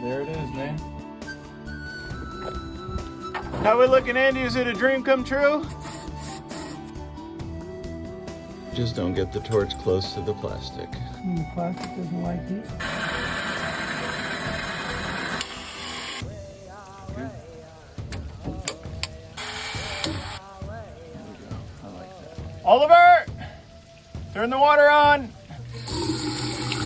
There it is, man. How we looking, Andy? Is it a dream come true? Just don't get the torch close to the plastic. The plastic doesn't like heat. Oliver! Turn the water on!